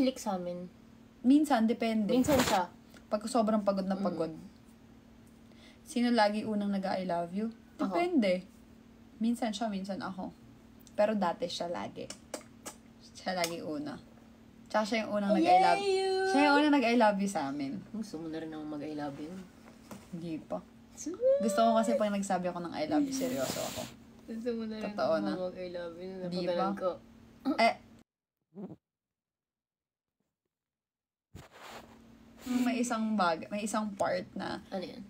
Click sa amin. Minsan, depende. Minsan siya. Pag sobrang pagod na pagod. Sino lagi unang nag-I love you? Depende. Minsan siya, minsan ako. Pero dati siya lagi. Siya lagi una. Tsaka siya yung unang nag-I love you. Siya yung unang nag-I love you sa amin. Gusto mo na rin ako mag-I love you. Hindi pa. Gusto ko kasi pag nagsabi ako ng I love you, seryoso ako. Gusto mo na rin Totoo na. ako mag-I love you. Hindi pa. Ko. May isang part na... Ano yan?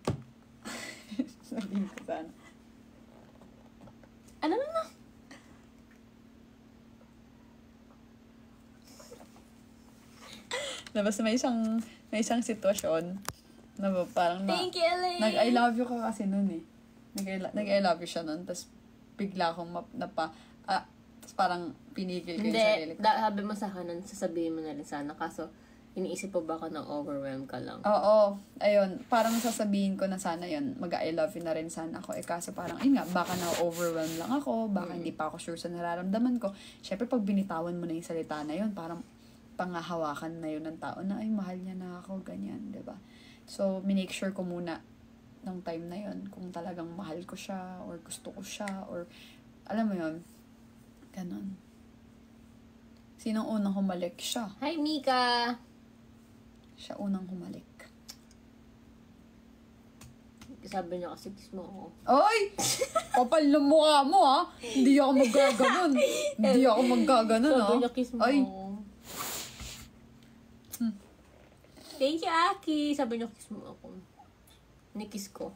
Sabihin ko sana. Ano na? Labas may isang sitwasyon na parang Thank you, Elaine! Nag-I love you ka kasi nun eh. Nag-I love you siya nun, tapos bigla akong tapos parang pinigil ko yung sarili ko. Hindi, sabi mo sa akin, sasabihin mo na rin sana, kaso iniisip po ba ako na overwhelmed ka lang? Oo, ayun, parang sasabihin ko na sana yun, mag-I love you na rin sana ako. Kaso parang, yun nga, baka na-overwhelmed lang ako, baka hindi pa ako sure sa nararamdaman ko. Siyempre, pag binitawan mo na yung salita na yun, parang pangahawakan na yun ng tao na, ay, mahal niya na ako, ganyan, diba? So, minake sure ko muna ng time na yun, kung talagang mahal ko siya, or gusto ko siya, or, alam mo yun, ganon. Sinong unang humalik? Siya. Hi, Mika! Siya unang humalik. Sabi niya kasi kiss mo ako. Ay! Kapal ng mukha mo, ha? Hindi ako magaganon. Hindi ako magaganon, ha? Sabi niya kiss mo ako. Thank you, Aki. Sabi niya kiss mo ako. Nikiss ko.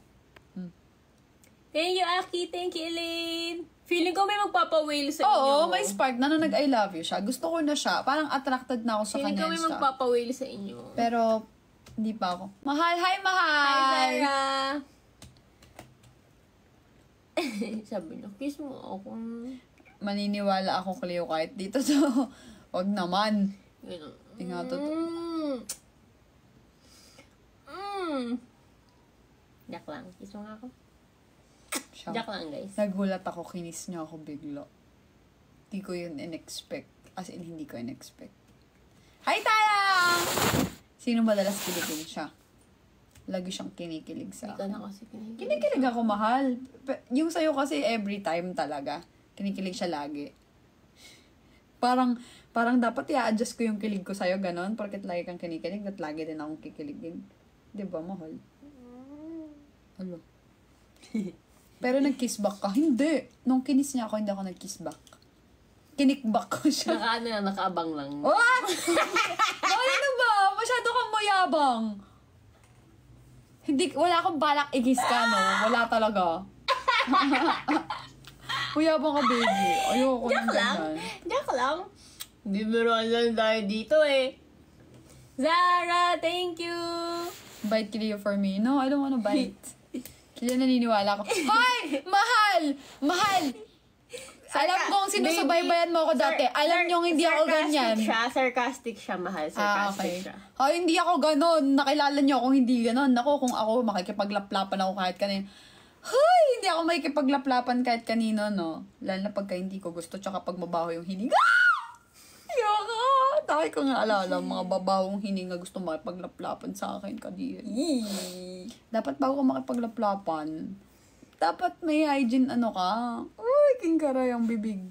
Thank you, Aki. Thank you, Elaine. Feeling ko may magpapa-whale sa inyo. Oo, may spark na nung nag-I love you siya. Gusto ko na siya. Parang attracted na ako sa Feeling kanya. ko may magpapa-whale sa inyo. Pero, hindi pa ako. Mahal! Hi, mahal! Hi, Sarah! Sabi niya, kiss mo ako. Maniniwala ako, Cleo, kahit dito to. Wag naman. Tingnan to. Jack lang. Kiss mo nga ako. Siya. Jack lang, guys. Nagulat ako, kinis niya ako bigla. Hindi ko yun in-expect. As in, hindi ko in-expect. Hi, Tayang! Sino madalas kiligin siya? Lagi siyang kinikilig sa Hindi ka akin. na kasi kinikilig. Kinikilig ako, mahal. Yung sa'yo kasi every time talaga. Kinikilig siya lagi. Parang dapat i-adjust ko yung kilig ko sa'yo, ganon. Porket lagi kang kinikilig, at lagi din akong kikiligin. Diba, mahal? Ano? Pero nag-kiss back ka? Hindi. Nung kinis niya ako, hindi ako nag-kiss back. Kinikback ko siya. Nakaabang lang. What? Ano ba? Masyado kang mayabang. Wala akong balak i-kiss ka, no? Wala talaga. Mayabang ka, baby. Ayoko ng ganyan. Jack lang. Hindi meron lang tayo dito eh. Zara, thank you! Bite Cleo for me. No, I don't wanna bite. Kaya naniniwala ko. Hoy! Mahal! Mahal! Alam kong sinusubaybayan mo ako dati. Alam niyong hindi ako ganyan. Sarcastic siya, mahal. Sarcastic siya. Hoy, hindi ako ganon. Nakilala niyo akong hindi ganon. Ako, kung ako makikipaglaplapan ako kahit kanino. Hoy! Hindi ako makikipaglaplapan kahit kanino, no? Lalo na pagka hindi ko gusto, tsaka pag mabaho yung hininga. Yoko! Dahil ko nga alala, mga babawong hininga gusto makipaglaplapan sa akin kadiri. Dapat bago ka makipaglaplapan, dapat may hygiene ka. Uy, kingkaray ang bibig.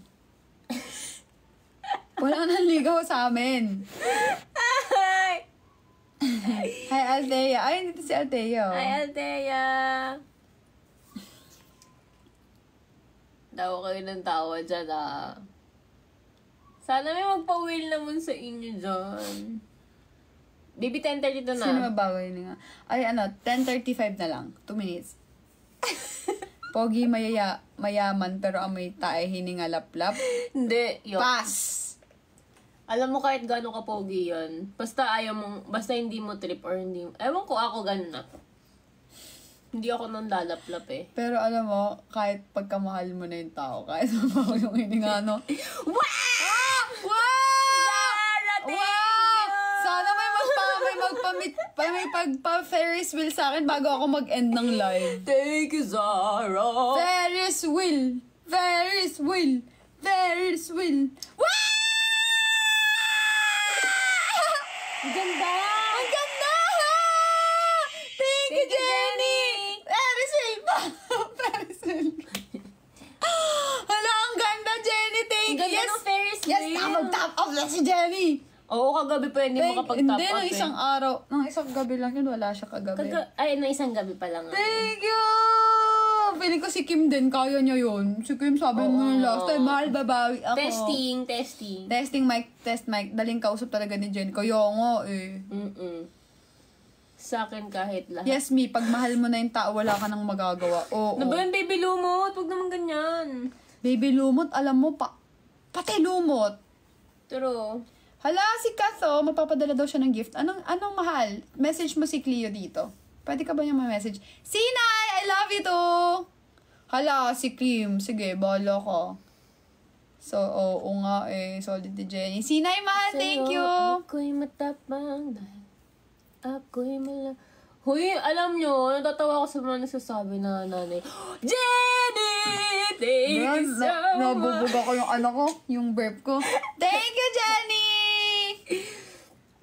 Wala nang ligaw sa amin. Hi, Althea. Ay, dito si Althea. Hi, Althea. Tawa kayo ng tawa dyan, Sana may magpa-whale naman sa inyo dyan. Baby, 10:30 na. Sino mabago yun nga? Ay, 10:35 na lang. 2 minutes. Pogi, mayaman, pero amoy tae, hininga laplap. Hindi, yun. Pass! Alam mo kahit gano'n ka pogi yun, basta basta hindi mo trip or hindi, ewan ko ako gano'n na. Hindi ako nang lalaplap eh. Pero alam mo, kahit pagkamahal mo na yung tao, kahit mabaho yung hininga, no? Wow! Wow! Thank Wow! you! Sana may pagpa-Ferris wheel sa akin bago ako mag-end ng live. Thank you, Zara! Ferris wheel! Ferris wheel! Ferris wheel! Wow! Ang ganda! Ang ganda! Thank you, Jenny! Ferris wheel pa! Ferris wheel. Hala, ang ganda, Jenny! Thank you! Ang ganda ng Ferris wheel. Yes, nakapag-top up na si Jenny! Oo, kagabi pa hindi makapag-top Hindi, up nung isang araw. Nung isang gabi lang yun, wala siya kagabi. Ay, isang gabi pa lang. Thank you! Feeling ko si Kim din, kaya niya yun. Si Kim sabi mo last time, mahal, babawi ako. Testing. Testing mic, test mic. Daling kausap talaga ni Jen. Kaya nga eh. Sa akin kahit lahat. Yes, me. Pag mahal mo na yung tao, wala ka nang magagawa. Oo. Ano ba yun, baby lumot? Huwag naman ganyan. Baby lumot, alam mo, pati lumot. True. Hala, si Katho, mapapadala daw siya ng gift. Anong mahal? Message mo si Cleo dito. Pwede ka ba niya ma-message? Sinay, I love you too! Hala, si Kim. Sige, bahala ka. So, oo nga eh. Solid ni Jenny. Sinay, mahal, thank you! Ako'y matapang dahil ako'y Hoy, alam nyo, natatawa ko sa mga nagsasabi na nanay, Jenny! Thank you so much! Nabubog ako yung ko, yung burp ko. Thank you, Jenny!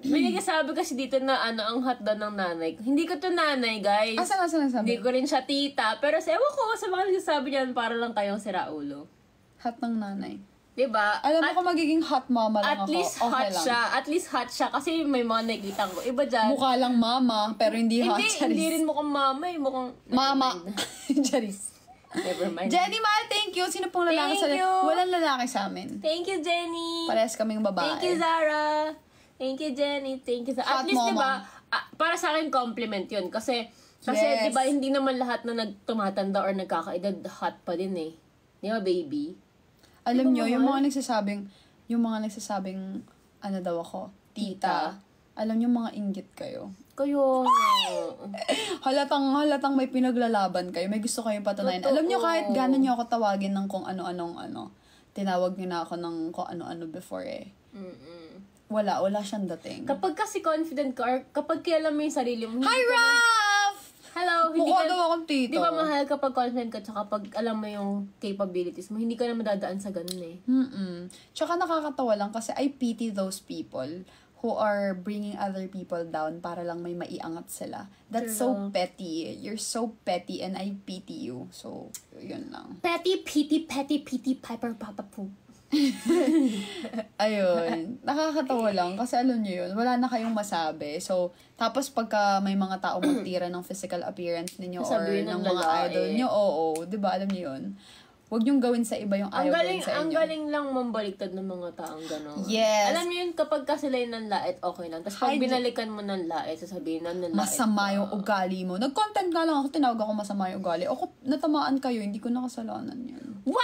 May nagsasabi kasi dito na ang hotdog ng nanay ko. Hindi ko to nanay, guys. Asan sabi? Hindi ko rin siya tita. Pero ewan ko, sa mga nagsasabi niyan, para lang kayong siraulo. Hot ng nanay. Diba? Alam mo kung magiging hot mama lang At ako. least okay hot lang. siya. At least hot siya. Kasi may mga nakikita ko. Iba dyan. Mukha lang mama, pero hindi hot. Hindi rin mukhang mama eh. Mukhang... Mama. Charis. Never mind. Jenny, mahal, thank you. Sino pong lalaki Thank you. Walang lalaki sa amin. Thank you, Jenny. Parehas kaming babae. Thank you, Zara. Thank you, Jenny. Thank you, Zara. Hot At least, mama. diba, para sa akin, compliment yun. Kasi Yes. diba, hindi naman lahat na tumatanda or nagkakaedad hot pa din eh. Di ba, baby? Alam Di ba nyo, mahal? yung mga nagsasabing, ano daw ako, tita. Alam nyo, mga inggit kayo. Kayo, Halatang may pinaglalaban kayo. May gusto kayong patunayan. Totoo. Alam nyo, kahit gano'n nyo ako tawagin ng kung ano-anong tinawag nyo na ako ng kung ano-ano before eh. Wala siyang dating. Kapag kasi confident ka or kapag kilala mo yung sarili mo, Hi, Raf! Hello, Mukha daw akong tito. Di ba mahal kapag confident ka tsaka kapag alam mo yung capabilities mo, hindi ka na madadaan sa ganun eh. Tsaka nakakatawa lang kasi I pity those people who are bringing other people down para lang may maiangat sila. That's so petty. You're so petty and I pity you. So, yun lang. Petty, piper, papa, poo. Ayun. Nakakatawa lang kasi alam nyo yun, wala na kayong masabi. So, tapos pagka may mga tao magtira ng physical appearance ninyo or Sabihin ng ng mga lalaki. idol nyo, oo. Diba, alam nyo yun? Huwag nyong gawin sa iba yung ayaw gawin sa inyo. Ang galing lang mambaliktad ng mga taong gano'n. Yes. Alam niyo yun, kapag kasi sila yung nanlait, okay lang. Tapos pag binalikan mo ng lait, sasabihin na nanlait. Masama yung ugali mo. Nag-content nga lang ako, tinawag ako masama yung ugali. Ako, natamaan kayo, hindi ko nakasalanan yan. Wow!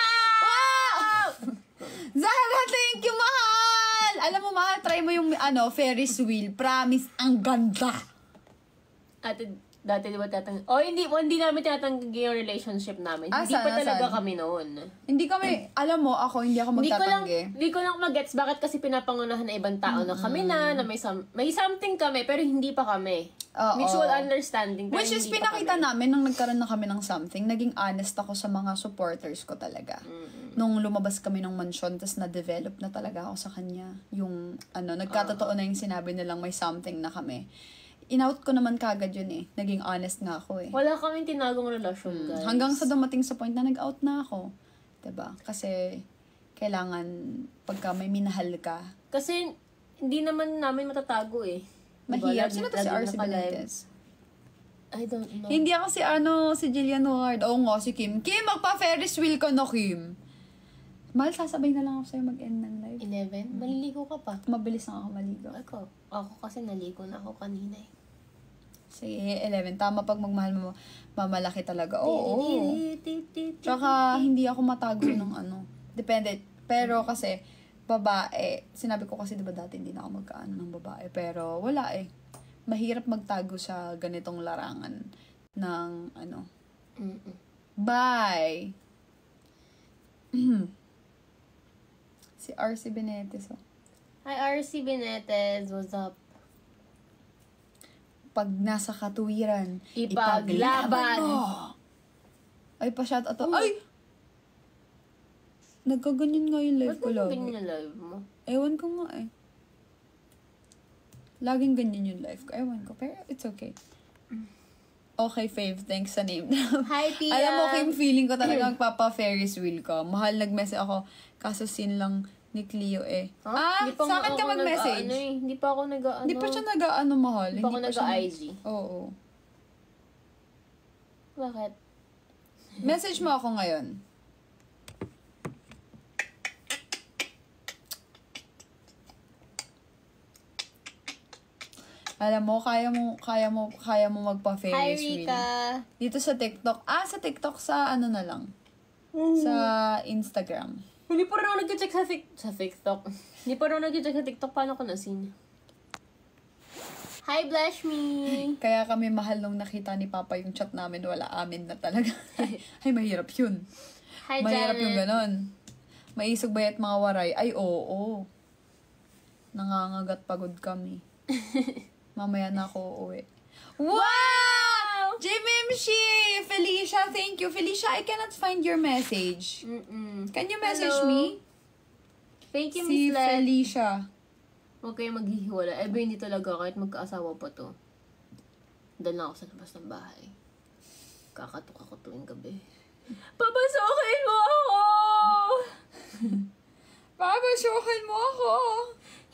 Zara, thank you, mahal! Alam mo, mahal, try mo yung Ferris wheel. Promise, ang ganda. Dati di ba hindi namin tinatanggi yung relationship namin. Hindi pa talaga kami noon. Hindi kami, alam mo, hindi ako magtatanggi. Hindi ko lang magets bakit kasi pinapangunahan na ibang tao na kami na may something kami, pero hindi pa kami. Mutual understanding. Which is, pinakita namin nung nagkaroon na kami ng something, naging honest ako sa mga supporters ko talaga. Nung lumabas kami ng mansion, tapos na-develop na talaga ako sa kanya. Yung, nagkatotoo na yung sinabi nilang may something na kami. In-out ko naman kagad yun eh. Naging honest nga ako eh. Wala kaming tinagong relasyon, guys. Hanggang sa dumating sa point na nag-out na ako. 'Di ba? Kasi, kailangan, pagka may minahal ka. Kasi, hindi naman namin matatago eh. Mahirap. Sino to si R.C. Benitez? I don't know. Hindi ako si Jillian Ward. Oo nga, si Kim. Kim, magpa-Ferris wheel ka na, Kim. Mahal, sasabay na lang ako sa'yo mag-end ng live. 11? Maliligo ka pa. Mabilis lang ako maligo. Ako kasi naligo na ako kanina eh. Sige, 11. Tama pag magmahal mo, mamalaki talaga. Oo. Tsaka, hindi ako matago ng Depende. Pero kasi, babae, sinabi ko kasi diba dati hindi na ako magkaano ng babae. Pero wala eh. Mahirap magtago sa ganitong larangan ng Bye! Si R.C. Benitez, oh. Hi, R.C. Benitez. What's up? Pag nasa katuwiran, Ipaglaban mo. Ay, pa-shout out. Ay! Nagkaganyan nga yung live ko Ba't lagi. ganyan yung live mo? Ewan ko nga eh. Laging ganyan yung life ko. Ewan ko, pero it's okay. Okay, Fave. Thanks sa name. Hi, Pia! Alam mo, Kim, feeling ko talaga magpapa-Ferris wheel ko. Mahal nag-message ako, kaso sin lang ni Cleo eh. Hindi pa sa akin nga ka ako mag-message. Hindi pa ako nag-ano. Hindi pa siya nag-ano, mahal. Hindi pa ako siya nag-IG. Oo. Bakit? Message mo ako ngayon. Alam mo, kaya mo Hi, magpa-Ferris wheel. Rika! Dito sa TikTok. Sa TikTok, sa ano na lang. Sa Instagram. Hindi pa rin ako nag-check sa TikTok. Hindi pa rin ako nag-check sa TikTok. Paano ko nasin? Hi, Blush Me! Kaya kami mahal nung nakita ni Papa yung chat namin. Wala amin na talaga. Ay, mahirap yun. Hi, Mahirap Janet! yung ganon. Maisog ba at mga waray? Ay, oo. Nangangagat pagod kami. Mamaya na ako uuwi. Wow! Jimimshi! Felicia, thank you. Felicia, I cannot find your message. Can you message Hello? me? Thank you, Si Miss Len. Felicia. Huwag kayong maghihiwala. Hindi talaga kahit magkaasawa pa to. Dahil na ako sa labas ng bahay. Kakatok ako tuwing gabi. Papasokin mo ako! Papasokin mo ako!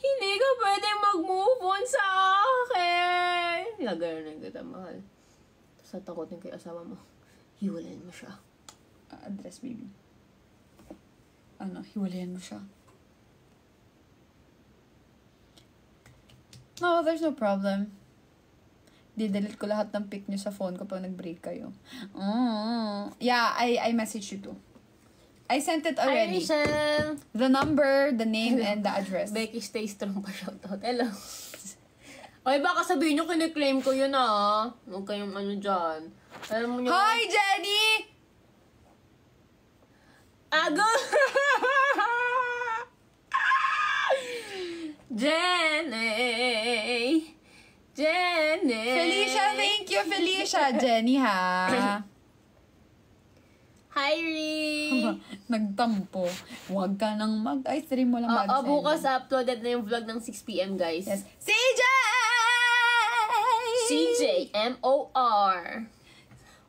Hindi ka pwedeng mag-move on sa akin! Gagano'n kita, mahal. Tapos natakotin kay asawa mo. Hiwalayan mo siya. Address, baby. Hiwalayan mo siya. No, there's no problem. Didelete ko lahat ng pic niyo sa phone ko pag nag-break kayo. Yeah, I messaged you too. I sent it Hi, already. Rachel! The number, the name, and the address. Becky, stay strong pa shoutout. Hello. Ay, baka sabihin nyo, kiniklaim ko yun Huwag kayong dyan. Alam mo nyo. Hi, Jenny! Ago! Jenny! Felicia, thank you, Felicia. Jenny, ha? Hi, Ree! Nagtampo. Huwag ka nang ay, stream mo lang mag-send. Bukas uploaded na yung vlog ng 6 p.m. guys. Yes. CJ! CJMOR.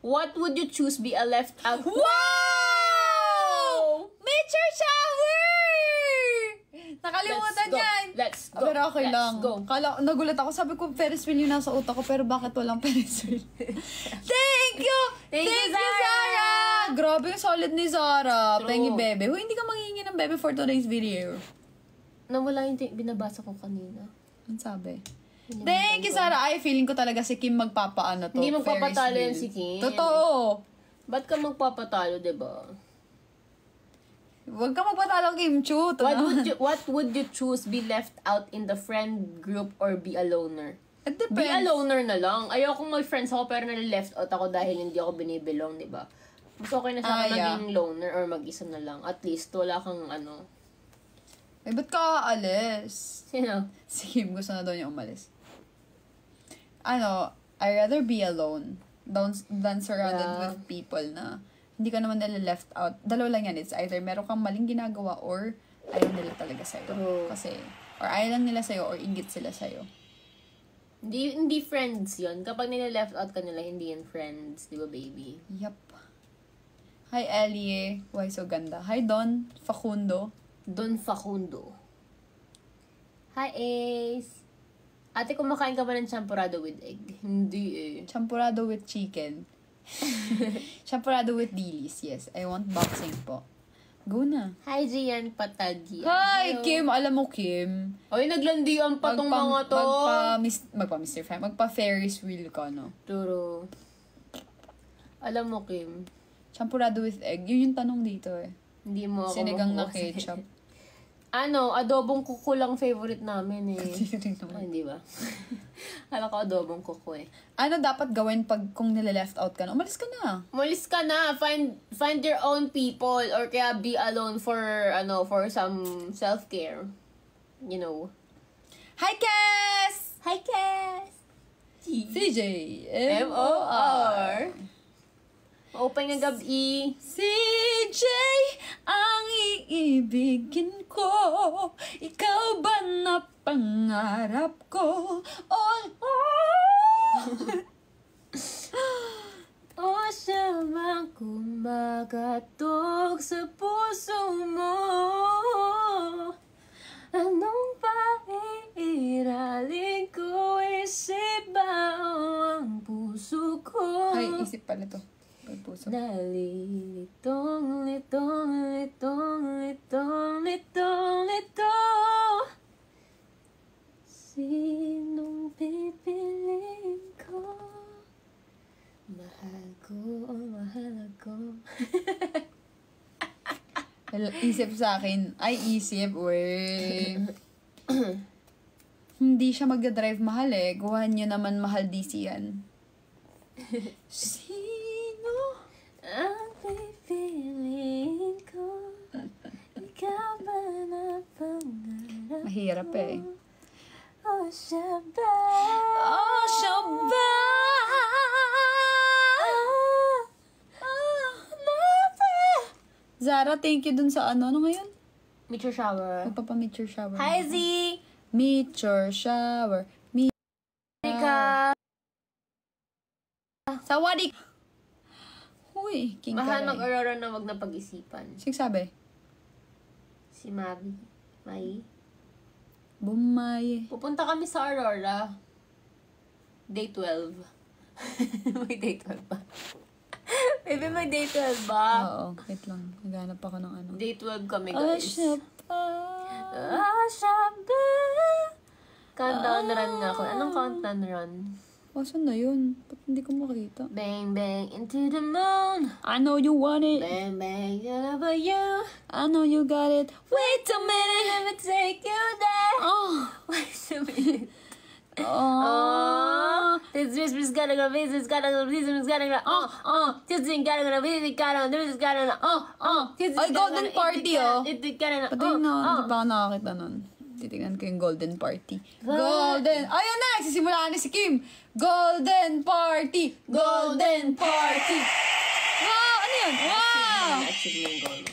What would you choose be a left out? Wow! Nature shower! Nakalimutan yan. Let's go. Pero okay Let's lang. go. Nagulat ako. Sabi ko, Ferris wheel yung nasa utak ko. Pero bakit walang Ferris wheel? Thank you! Thank you, Zara! Grabe yung solid ni Zara. True. Pengi bebe. Hindi ka manghingi ng bebe for today's video. Nawala yung binabasa ko kanina. Ano sabi? Thank you, Zara. Ay, feeling ko talaga si Kim magpapaano to. Hindi magpapatalo Ferris yan wheel. si Kim. Totoo. Ba't ka magpapatalo, diba? Huwag ka magpatalo, Kim Chu. What would you choose? Be left out in the friend group or be a loner? It depends. Be a loner na lang. Ayokong may friends ako pero nalileft out ako dahil hindi ako binibilong, di ba? Mas okay na sa akin maging loner or mag-isa na lang. At least wala kang Eh, ba't ka aalis? Sino? Si Kim, gusto na daw niya umalis. I'd rather be alone than surrounded with people na hindi ka naman nila left out. Dalawa lang yan. It's either meron kang maling ginagawa or ayaw nila talaga sa'yo. True. Kasi, or ayaw lang nila sa'yo or ingit sila sa'yo. Hindi friends yun. Kapag nila-left out ka nila, hindi yan friends. Di ba, baby? Yup. Hi, Ellie. Why so ganda? Hi, Don Facundo. Don Facundo. Hi, Ace. Ate, kumakain ka ba ng champurrado with egg? Hindi eh. Champurrado with chicken. Champurrado with dilis. Yes, I want boxing po. Go na. Hi, Gian Patagi. Hi, Kim. Alam mo, Kim. Ay, naglandian pa tong mga to. Mr. Fam. Magpa-Ferris wheel ka, no? Turo. Alam mo, Kim. Champurrado with egg. Yun yung tanong dito eh. Hindi mo ako Sinigang na makuha. ketchup. Adobong kuko lang favorite namin eh. Hindi naman. Hindi ba? Alam ko adobong kuko eh. Ano dapat gawin pag kung nila-left out ka na? Umalis ka na. Mulis ka na. Find your own people or kaya be alone for some self-care. You know. Hi, Cass! Hi, Cass! CJ. M.O.R. Open ng gabi. CJ, ang iibigin ko. Ikaw ba na pangarap ko? Isip pala to. Pagpuso. Nalilitong, litong, sinong pipiliin ko? Mahal ko, mahal ako. Isip sa akin. Ay, isip. Uy. Hindi siya magdadrive mahal eh. Guhan nyo naman mahal DC yan. Sino ang pipiliin ko? Ikaw ba na pangarap? Mahirap eh. O siya ba? Oh, siya ba? Zara, thank you dun sa ano ngayon? Meteor shower. Magpapa-meteor shower. Hi, Z! Meteor shower. Rika! Sawadik! Huy, king Mahal karay. mag-aurora na wag na pag-isipan. Sige sabi. Si Mavi. Mai. Bumay. Pupunta kami sa Aurora. Day 12. May day 12 ba? Baby, may day 12 ba? Oo, wait lang. Naghanap ako ng ano. Day 12 kami, Oh, guys. siya pa. Countdown run nga ako. Anong countdown run? Asan na yun? Ba't hindi ko makita? Bang, bang, into the moon. I know you want it. Bang, bang, all over you. I know you got it. Wait a minute, let me take you there. Oh. Wait a minute. Oh. This is gotta go, this is gotta go, this is gotta go. This is gotta go, this is gotta go, this is gotta go. Ay, golden party, oh. It gotta go. Pati na, hindi pa ako nakakita nun. Titignan ko yung golden party. Golden! Ayun na! Nagsisimula na si Kim! Golden party! Golden party! Wow! Ano yun? Wow! Achievement goal.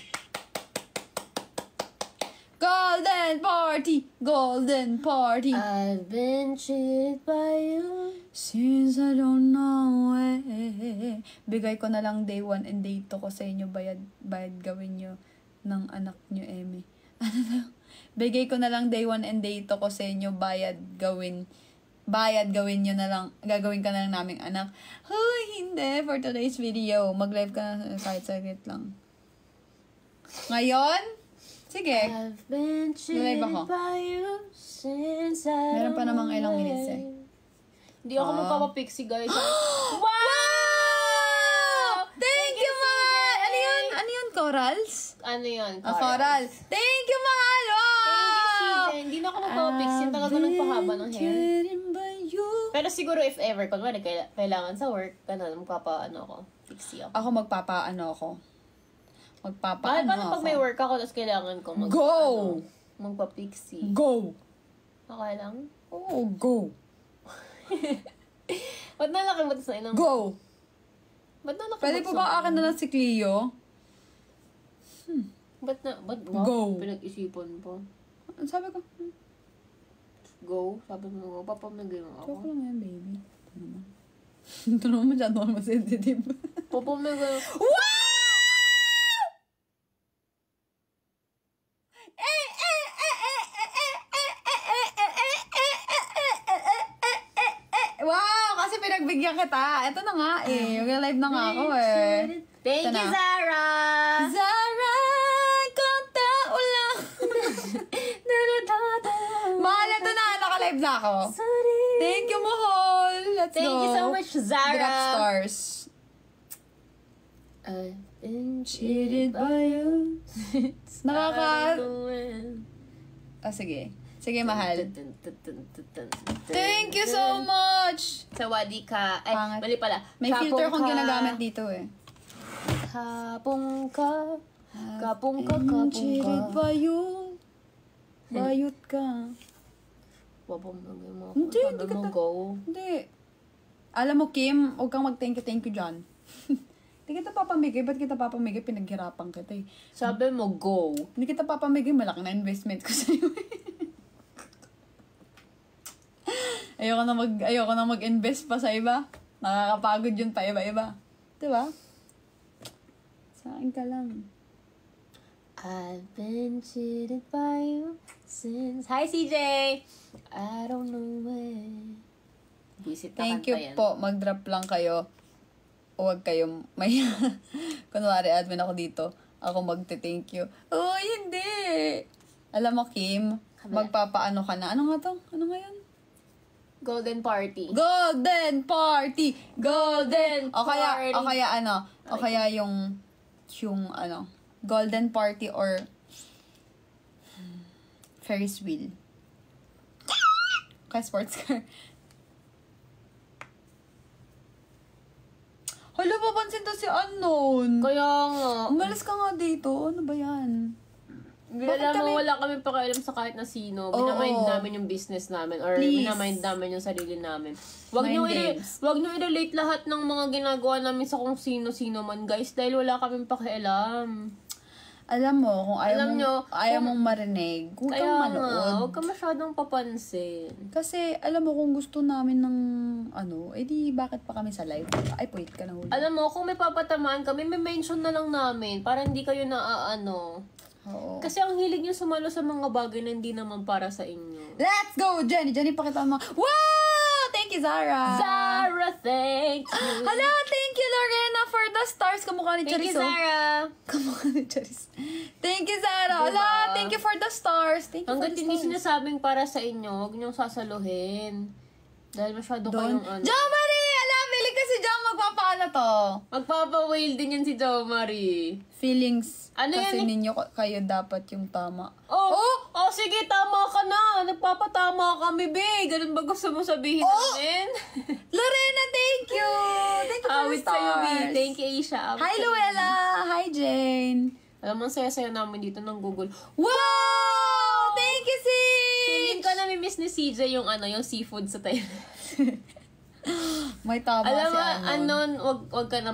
Golden party! Golden party! I've been cheated by you. Since I don't know eh. Bigay ko na lang day 1 and day 2 ko sa inyo. Bayad gawin nyo ng anak nyo, Eme. Ano na? Bigay ko na lang day 1 and day 2 ko sa inyo. Bayad gawin nyo na lang. Gagawin ka na lang naming anak. Huy, hindi. For today's video, mag-live ka na kahit saglit lang. Ngayon, sige. I've been cheated Live ako. by you since I Meron pa namang ilang minutes eh. Hindi ako magpapapixie, guys. Wow! Thank you, Mahal! Ano yun? Corals? Ano yun? Coral. Thank you, Mahal! Wow! Thank you, hindi na ako magpapapixie. Ang tagal ko nagpahaba ng hair. Pero siguro if ever, kunwari kailangan sa work, magpapa-ano ako, pixie ako. Ako magpapaano ako. Bakit pag may work ako, tapos kailangan ko Go! magpa-pixie? Go! Okay lang? Oh, go! Ba't nalaki mo sa inang? Go! Ba't nalaki Pwede po ba akin na lang si Cleo? Ba't Go. Pinag-isipan po. Ano sabi ko? Go? Sabi mo, papamigay mo ako. Joke lang yan, baby. Ito naman. Ito naman masyado ako masensitive. Papamigay mo. Wow! Wow! Kasi pinagbigyan kita. Ito na nga eh. Mag-live na nga ako eh. Thank Ito you, na. Zara! Zara, kantao lang. Mahal, ito na. Naka-live na ako. Thank you, Mahal. Let's Thank go. you so much, Zara. Drop stars. I've been Cheated by you. Nakaka... Sige. Sige, Mahal. Thank you so much. Sawadi ka. Ay, Pangat. mali pala. May Kapong filter kong ka. ginagamit dito eh. Kapong ka. Kapong ka, And kapong cheated ka. by you. Bayot ka. Papamigay mo ako. Hindi, Sabi hindi mo, kita- go. Hindi. Alam mo, Kim, huwag kang mag-thank you dyan. Hindi kita papamigay. Ba't kita papamigay? Pinaghirapan kita eh. Sabi mo, go. Hindi kita papamigay. Malaki na investment ko sa'yo. Ayoko na mag-invest pa sa iba. Nakakapagod yun pa iba-iba. Diba? Sa akin ka lang. I've been cheated by you since... Hi, CJ! I don't know when. Visit na Thank kanta you yan. po. Mag-drop lang kayo. huwag kayong may kunwari admin ako dito, ako magte-thank you. Oh, hindi. Alam mo, Kim, magpapaano ka na. Ano nga to? Ano nga yun? Golden party. Golden party! Golden O kaya, party. yung golden party or Ferris wheel. Kaya sports car. Hala, papansin to si Unknown. Kaya nga. Umalis ka nga dito. Ano ba yan? Alam mo, wala kami pakialam sa kahit na sino. Minamind namin yung business namin or Please. minamind namin yung sarili namin. Mind games. Wag nyo i-relate lahat ng mga ginagawa namin sa kung sino-sino man, guys. Dahil wala kaming pakialam. Alam mo, kung Alam nyo, ayaw mong marinig, huwag Kaya kang nga, manood. huwag ka masyadong papansin. Kasi, alam mo, kung gusto namin ng, edi bakit pa kami sa live? Ay, wait ka na huli. Alam mo, kung may papatamaan kami, may mention na lang namin para hindi kayo Oo. Kasi ang hilig nyo sumalo sa mga bagay na hindi naman para sa inyo. Let's go, Jenny! Jenny, pakita mo. Wow! Thank you, Zara! Zara, thank you! Hala, thank you, Lorena, for the stars. Kamukha ni Thank you, Charis, oh. Zara! Kamukha ni Charis. Thank you, Zara. Diba? Hala, thank you for the stars. Thank you Hanggat for the hindi stars. sinasabing para sa inyo, huwag niyong sasaluhin. Dahil masyado kayong Jo Marie! Ala, feeling kasi Jo magpapaano to. Magpapa-whale din yan si Jo Marie. Feelings. Ano kasi yan ninyo, kayo dapat yung tama. Oh, sige, tama ka na. Nagpapatama kami, be. Ganun ba gusto mo sabihin namin? Lorena, thank you! Thank you for the Awit sa'yo, be. stars. Thank you, Aisha. Awit Hi, sa'yo. Luella! Hi, Jane! Alam mo, ang saya-saya namin dito ng Google. Wow! Thank you, sis! Feeling ko namimiss ni CJ yung yung seafood sa Thailand. May tama Alam si mo, wag ka na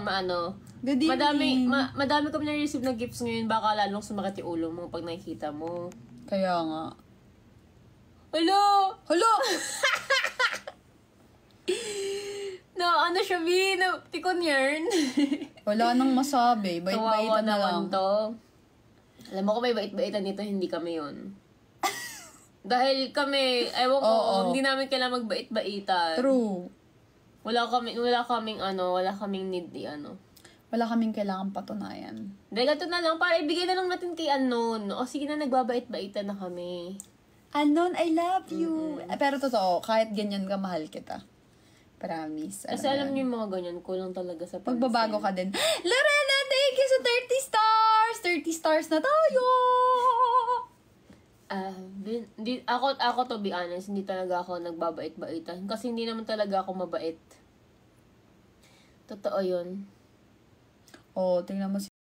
Good evening. Madami kami na-receive na gifts ngayon. Baka lalong sumakit yung ulo mo pag nakikita mo. Kaya nga. Hello! Hala! Siya, B? Tikon yarn. Wala nang masabi. Kawawa Bait-baitan na lang. naman to. Alam mo kung may bait-baitan dito, hindi kami yon. Dahil kami, ewan ko, hindi namin kailangan magbait-baitan. True. Wala kaming need Wala kaming kailangan patunayan. Dahil ganito na lang, para ibigay na lang natin kay Unknown. O sige na, nagbabait-baitan na kami. Unknown, I love you. Pero totoo, kahit ganyan ka, mahal kita. Promise. Kasi alam niyo yung mga ganyan, kulang talaga sa pansin. Magbabago ka din. Lorena, thank you sa 30 stars! 30 stars na tayo! Ako to be honest, hindi talaga ako nagbabait-baitan. Kasi hindi naman talaga ako mabait. Totoo yun. Oh, tingnan mo